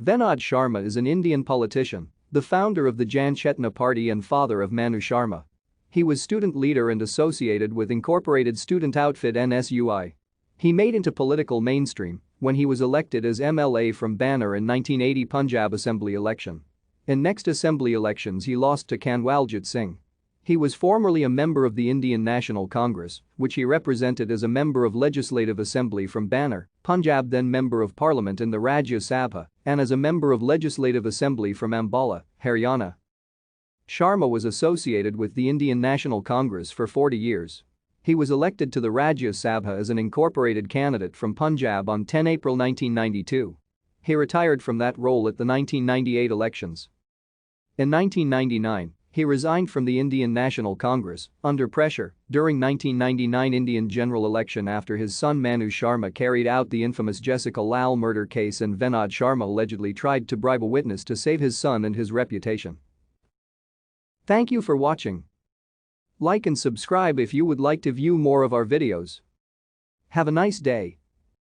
Venod Sharma is an Indian politician, the founder of the Jan Chetna Party and father of Manu Sharma. He was student leader and associated with incorporated student outfit NSUI. He made into political mainstream when he was elected as MLA from Banur in 1980 Punjab Assembly election. In next Assembly elections he lost to Kanwaljit Singh. He was formerly a member of the Indian National Congress, which he represented as a member of Legislative Assembly from Banur, Punjab, then Member of Parliament in the Rajya Sabha, and as a member of Legislative Assembly from Ambala, Haryana. Sharma was associated with the Indian National Congress for 40 years. He was elected to the Rajya Sabha as an incorporated candidate from Punjab on 10 April 1992. He retired from that role at the 1998 elections. In 1999, he resigned from the Indian National Congress under pressure during 1999 Indian general election after his son Manu Sharma carried out the infamous Jessica Lal murder case and Venod Sharma allegedly tried to bribe a witness to save his son and his reputation. Thank you for watching. Like and subscribe if you would like to view more of our videos. Have a nice day.